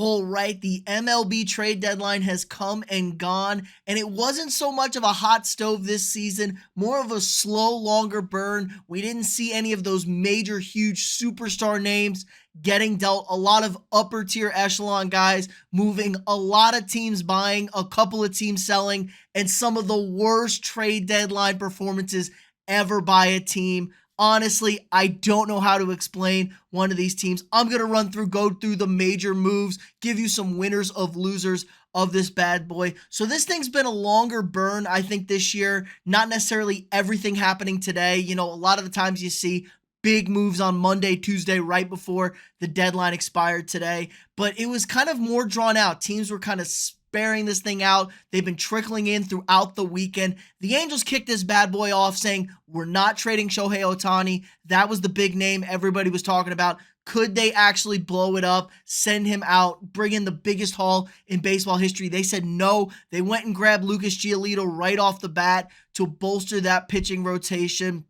All right, the MLB trade deadline has come and gone, and it wasn't so much of a hot stove this season, more of a slow, longer burn. We didn't see any of those major, huge superstar names getting dealt, a lot of upper tier echelon guys moving, a lot of teams buying, a couple of teams selling, and some of the worst trade deadline performances ever by a team. Honestly, I don't know how to explain one of these teams. I'm going to go through the major moves, give you some winners of losers of this bad boy. So this thing's been a longer burn, I think, this year. Not necessarily everything happening today. You know, a lot of the times you see big moves on Monday, Tuesday, right before the deadline expired today. But it was kind of more drawn out. Teams were kind of sparing this thing out. They've been trickling in throughout the weekend. The Angels kicked this bad boy off saying, we're not trading Shohei Ohtani. That was the big name everybody was talking about. Could they actually blow it up, send him out, bring in the biggest haul in baseball history? They said no. They went and grabbed Lucas Giolito right off the bat to bolster that pitching rotation.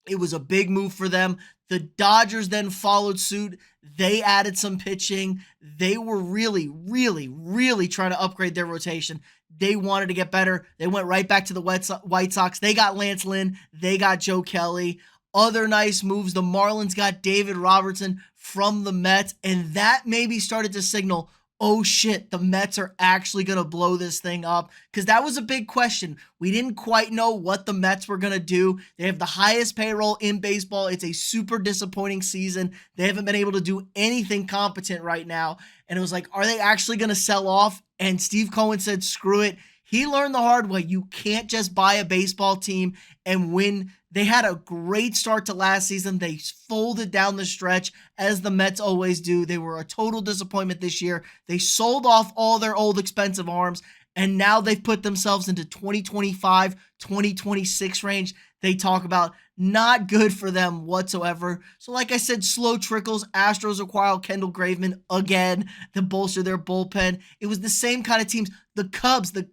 It was a big move for them. The Dodgers then followed suit. They added some pitching. They were really, really, really trying to upgrade their rotation. They wanted to get better. They went right back to the White Sox. They got Lance Lynn. They got Joe Kelly. Other nice moves. The Marlins got David Robertson from the Mets, and that maybe started to signal, oh shit, the Mets are actually going to blow this thing up, because that was a big question. We didn't quite know what the Mets were going to do. They have the highest payroll in baseball. It's a super disappointing season. They haven't been able to do anything competent right now. And it was like, are they actually going to sell off? And Steve Cohen said, screw it. He learned the hard way. You can't just buy a baseball team and win. They had a great start to last season. They folded down the stretch, as the Mets always do. They were a total disappointment this year. They sold off all their old expensive arms, and now they've put themselves into 2025, 2026 range. They talk about not good for them whatsoever. So like I said, slow trickles. Astros acquire Kendall Graveman again to bolster their bullpen. It was the same kind of teams. The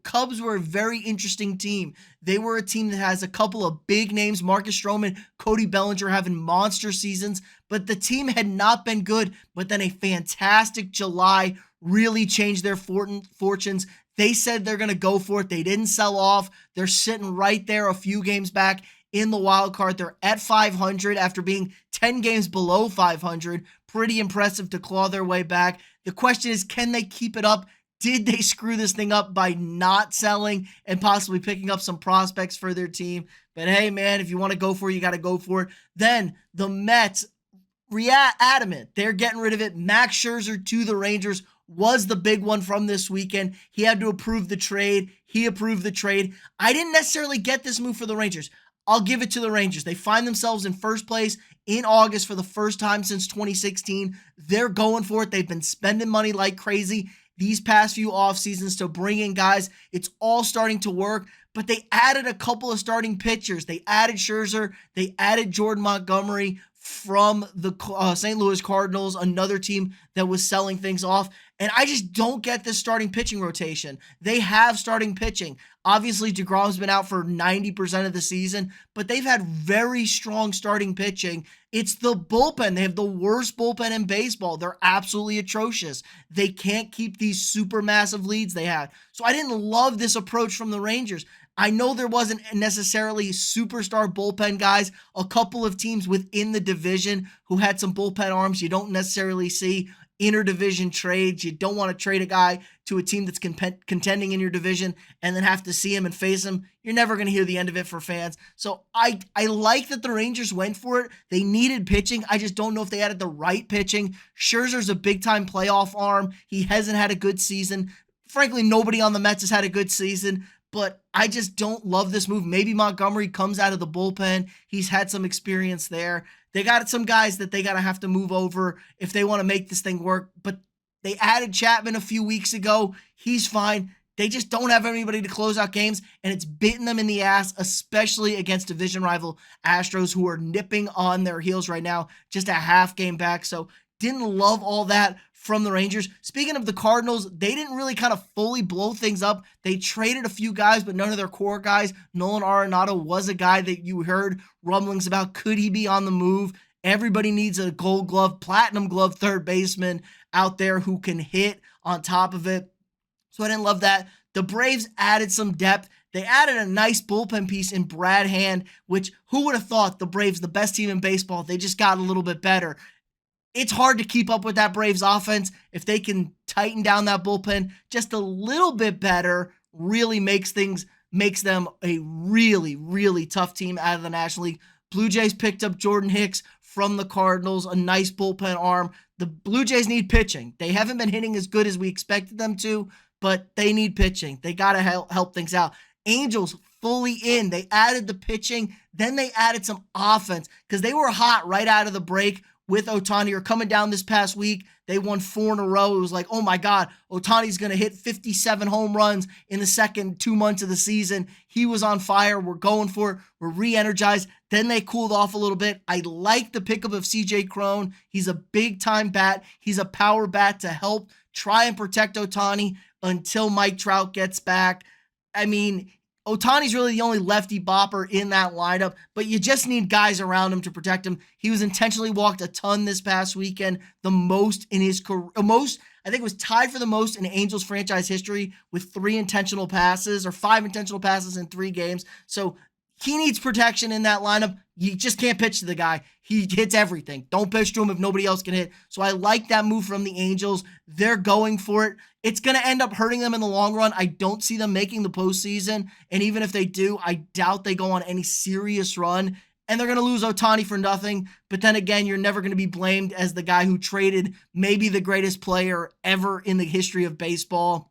Cubs were a very interesting team. They were a team that has a couple of big names, Marcus Stroman, Cody Bellinger having monster seasons, but the team had not been good. But then a fantastic July really changed their fortunes. They said they're going to go for it. They didn't sell off. They're sitting right there a few games back in the wild card. They're at 500 after being 10 games below 500. Pretty impressive to claw their way back. The question is, can they keep it up? Did they screw this thing up by not selling and possibly picking up some prospects for their team? But hey, man, if you want to go for it, you got to go for it. Then the Mets adamant. They're getting rid of it. Max Scherzer to the Rangers was the big one from this weekend. He had to approve the trade. He approved the trade. I didn't necessarily get this move for the Rangers. I'll give it to the Rangers. They find themselves in first place in August for the first time since 2016. They're going for it. They've been spending money like crazy these past few off seasons to bring in guys. It's all starting to work, but they added a couple of starting pitchers. They added Scherzer. They added Jordan Montgomery from the St. Louis Cardinals, another team that was selling things off. And I just don't get this starting pitching rotation. They have starting pitching. Obviously, DeGrom's been out for 90% of the season, but they've had very strong starting pitching. It's the bullpen. They have the worst bullpen in baseball. They're absolutely atrocious. They can't keep these super massive leads they had. So I didn't love this approach from the Rangers. I know there wasn't necessarily superstar bullpen guys, a couple of teams within the division who had some bullpen arms. You don't necessarily see interdivision trades. You don't want to trade a guy to a team that's contending in your division and then have to see him and face him. You're never going to hear the end of it for fans. So I like that the Rangers went for it. They needed pitching. I just don't know if they added the right pitching. Scherzer's a big-time playoff arm. He hasn't had a good season. Frankly, nobody on the Mets has had a good season. But I just don't love this move. Maybe Montgomery comes out of the bullpen. He's had some experience there. They got some guys that they got to have to move over if they want to make this thing work. But they added Chapman a few weeks ago. He's fine. They just don't have anybody to close out games, and it's bitten them in the ass, especially against division rival Astros, who are nipping on their heels right now, just a half game back. So didn't love all that from the Rangers. Speaking of the Cardinals, they didn't really kind of fully blow things up. They traded a few guys, but none of their core guys. Nolan Arenado was a guy that you heard rumblings about. Could he be on the move? Everybody needs a gold glove, platinum glove third baseman out there who can hit on top of it. So I didn't love that. The Braves added some depth. They added a nice bullpen piece in Brad Hand, which who would have thought the Braves, the best team in baseball, they just got a little bit better. It's hard to keep up with that Braves offense. If they can tighten down that bullpen just a little bit better, really makes them a really, really tough team out of the National League. Blue Jays picked up Jordan Hicks from the Cardinals, a nice bullpen arm. The Blue Jays need pitching. They haven't been hitting as good as we expected them to, but they need pitching. They got to help things out. Angels fully in. They added the pitching, then they added some offense because they were hot right out of the break with Ohtani, or coming down this past week. They won 4 in a row. It was like, oh my God, Ohtani's going to hit 57 home runs in the second 2 months of the season. He was on fire. We're going for it. We're re-energized. Then they cooled off a little bit. I like the pickup of CJ Cron. He's a big-time bat. He's a power bat to help try and protect Ohtani until Mike Trout gets back. I mean, Ohtani's really the only lefty bopper in that lineup, but you just need guys around him to protect him. He was intentionally walked a ton this past weekend, the most in his career. I think it was tied for the most in Angels franchise history with 3 intentional passes or 5 intentional passes in 3 games. So he needs protection in that lineup. You just can't pitch to the guy. He hits everything. Don't pitch to him if nobody else can hit. So I like that move from the Angels. They're going for it. It's going to end up hurting them in the long run. I don't see them making the postseason. And even if they do, I doubt they go on any serious run. And they're going to lose Ohtani for nothing. But then again, you're never going to be blamed as the guy who traded maybe the greatest player ever in the history of baseball.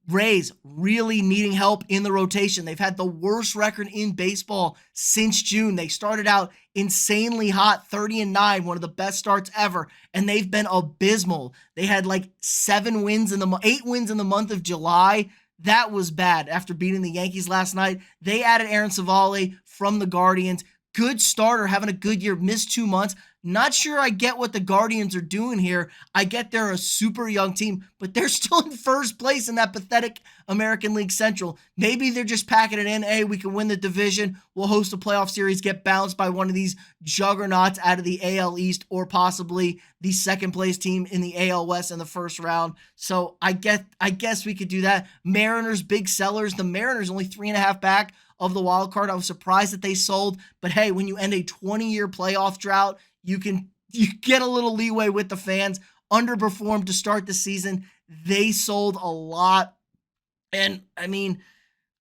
Rays really needing help in the rotation. They've had the worst record in baseball since June. They started out insanely hot, 30-9, one of the best starts ever, and they've been abysmal. They had like 8 wins in the month of July. That was bad after beating the Yankees last night. They added Aaron Savale from the Guardians. Good starter, having a good year, missed 2 months. Not sure I get what the Guardians are doing here. I get they're a super young team, but they're still in first place in that pathetic American League Central. Maybe they're just packing it in. Hey, we can win the division. We'll host a playoff series, get bounced by one of these juggernauts out of the AL East, or possibly the second place team in the AL West in the first round. So I guess we could do that. Mariners, big sellers. The Mariners only 3.5 back of the wild card. I was surprised that they sold, but hey, when you end a 20-year playoff drought, you get a little leeway with the fans. Underperformed to start the season. They sold a lot. And I mean,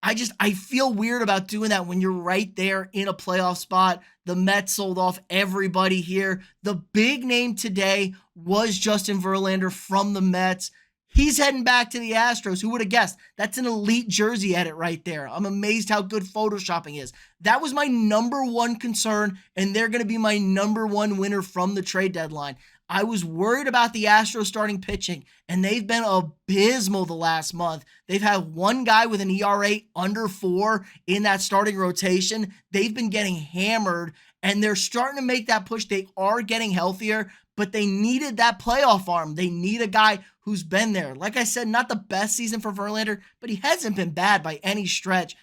I feel weird about doing that when you're right there in a playoff spot. The Mets sold off everybody here. The big name today was Justin Verlander from the Mets. He's heading back to the Astros. Who would have guessed? That's an elite jersey edit right there. I'm amazed how good photoshopping is. That was my number one concern, and they're going to be my number one winner from the trade deadline. I was worried about the Astros starting pitching, and they've been abysmal the last month. They've had one guy with an ERA under 4 in that starting rotation. They've been getting hammered, and they're starting to make that push. They are getting healthier, but they needed that playoff arm. They need a guy who's been there. Like I said, not the best season for Verlander, but he hasn't been bad by any stretch.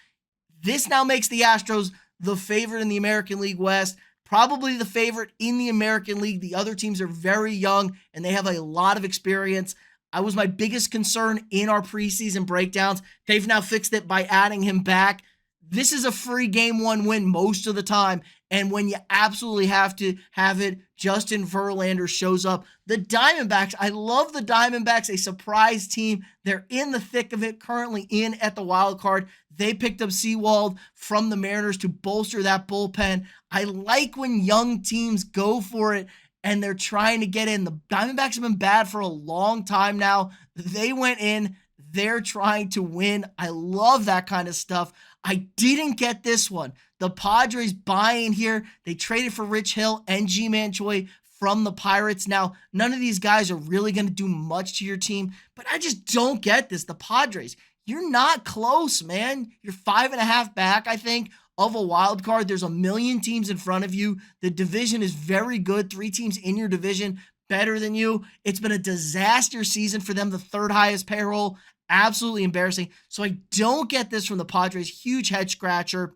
This now makes the Astros the favorite in the American League West, probably the favorite in the American League. The other teams are very young, and they have a lot of experience. I was my biggest concern in our preseason breakdowns. They've now fixed it by adding him back. This is a free game 1 win most of the time. And when you absolutely have to have it, Justin Verlander shows up. The Diamondbacks, I love the Diamondbacks, a surprise team. They're in the thick of it, currently in at the wild card. They picked up Sewald from the Mariners to bolster that bullpen. I like when young teams go for it and they're trying to get in. The Diamondbacks have been bad for a long time now. They went in. They're trying to win. I love that kind of stuff. I didn't get this one. The Padres buying here. They traded for Rich Hill and G-Man Choi from the Pirates. Now, none of these guys are really going to do much to your team, but I just don't get this. The Padres, you're not close, man. You're 5.5 back, I think, of a wild card. There's a million teams in front of you. The division is very good. 3 teams in your division better than you. It's been a disaster season for them, the 3rd highest payroll. Absolutely embarrassing. So I don't get this from the Padres. Huge head scratcher.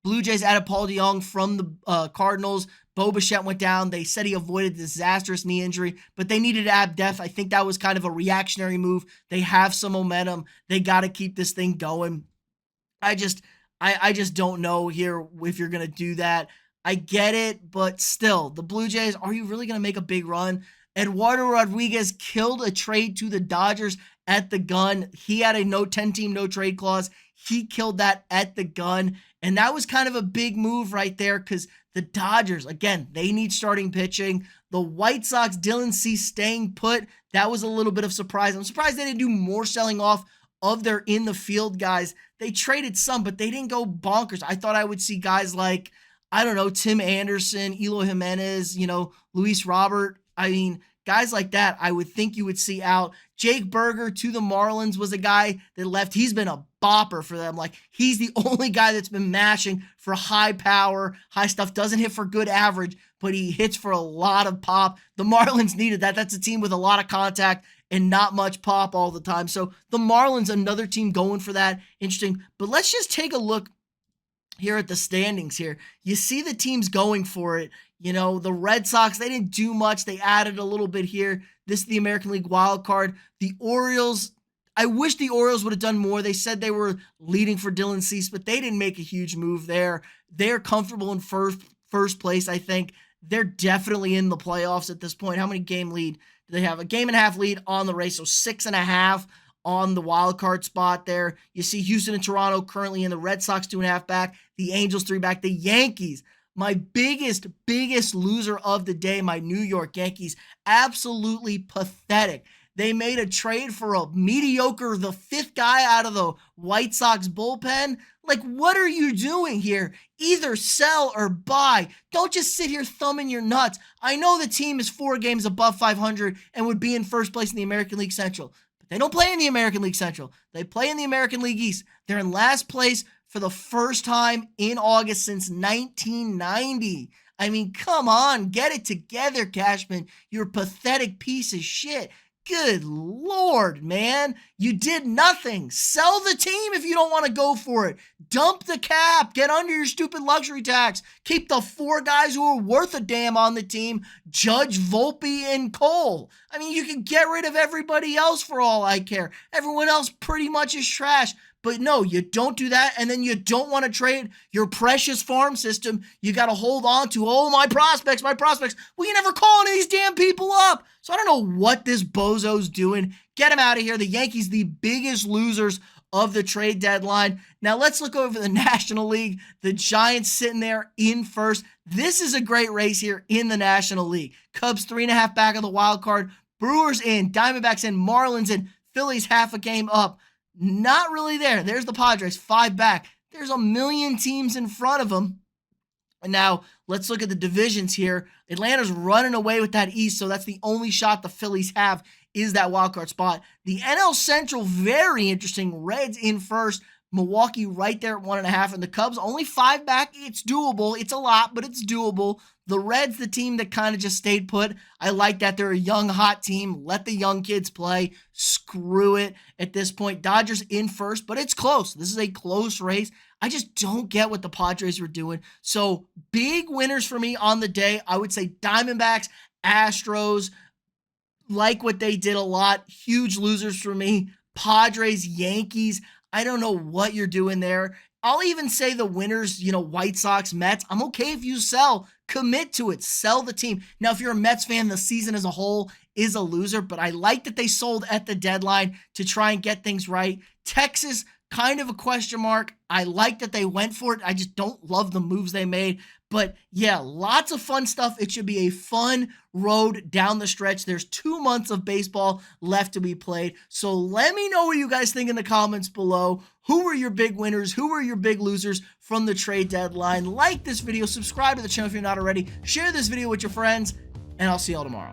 Blue Jays added Paul DeJong from the Cardinals. Bo Bichette went down. They said he avoided a disastrous knee injury, but they needed to add depth. I think that was kind of a reactionary move. They have some momentum. They got to keep this thing going. I just don't know here if you're going to do that. I get it, but still, the Blue Jays, are you really going to make a big run? Eduardo Rodriguez killed a trade to the Dodgers at the gun. He had a 10-team no trade clause. He killed that at the gun. And that was kind of a big move right there because the Dodgers, again, they need starting pitching. The White Sox, Dylan Cease staying put. That was a little bit of surprise. I'm surprised they didn't do more selling off of their in the field guys. They traded some, but they didn't go bonkers. I thought I would see guys like, I don't know, Tim Anderson, Eloy Jimenez, Luis Robert. I mean, guys like that, I would think you would see out. Jake Berger to the Marlins was a guy that left. He's been a bopper for them. Like, he's the only guy that's been mashing for high power, high stuff. Doesn't hit for good average, but he hits for a lot of pop. The Marlins needed that. That's a team with a lot of contact and not much pop all the time. So the Marlins, another team going for that. Interesting. But let's just take a look here at the standings here. You see the teams going for it. The Red Sox, they didn't do much. They added a little bit here. This is the American League wild card. The Orioles, I wish the Orioles would have done more. They said they were leading for Dylan Cease, but they didn't make a huge move there. They're comfortable in first place, I think. They're definitely in the playoffs at this point. How many game lead do they have? A game and a half lead on the race, so 6.5 on the wild card spot there. You see Houston and Toronto currently in. The Red Sox 2.5 back. The Angels 3 back. The Yankees, my biggest loser of the day, my New York Yankees, absolutely pathetic. They made a trade for a mediocre, the 5th guy out of the White Sox bullpen. Like, what are you doing here? Either sell or buy. Don't just sit here thumbing your nuts. I know the team is 4 games above 500 and would be in first place in the American League Central. But they don't play in the American League Central. They play in the American League East. They're in last place for the first time in August since 1990. I mean, come on, get it together, Cashman. You're a pathetic piece of shit. Good Lord, man. You did nothing. Sell the team if you don't want to go for it. Dump the cap. Get under your stupid luxury tax. Keep the 4 guys who are worth a damn on the team, Judge, Volpe, and Cole. I mean, you can get rid of everybody else for all I care. Everyone else pretty much is trash. But no, you don't do that, and then you don't want to trade your precious farm system. You got to hold on to, my prospects. Well, you never call any of these damn people up. So I don't know what this bozo's doing. Get him out of here. The Yankees, the biggest losers of the trade deadline. Now let's look over the National League. The Giants sitting there in first. This is a great race here in the National League. Cubs 3.5 back of the wild card. Brewers in, Diamondbacks in, Marlins in, Phillies half a game up. Not really there. There's the Padres, 5 back. There's a million teams in front of them. And now let's look at the divisions here. Atlanta's running away with that East, so that's the only shot the Phillies have is that wildcard spot. The NL Central, very interesting. Reds in first. Milwaukee right there at 1.5. And the Cubs only 5 back. It's doable. It's a lot, but it's doable. The Reds, the team that kind of just stayed put. I like that. They're a young, hot team. Let the young kids play. Screw it at this point. Dodgers in first, but it's close. This is a close race. I just don't get what the Padres were doing. So big winners for me on the day. I would say Diamondbacks, Astros, like what they did a lot. Huge losers for me. Padres, Yankees. I don't know what you're doing there. I'll even say the winners, White Sox, Mets. I'm okay if you sell. Commit to it. Sell the team. Now, if you're a Mets fan, the season as a whole is a loser, but I like that they sold at the deadline to try and get things right. Texas, kind of a question mark. I like that they went for it. I just don't love the moves they made. But yeah, lots of fun stuff. It should be a fun road down the stretch. There's 2 months of baseball left to be played. So let me know what you guys think in the comments below. Who were your big winners? Who were your big losers from the trade deadline? Like this video, subscribe to the channel if you're not already, share this video with your friends, and I'll see y'all tomorrow.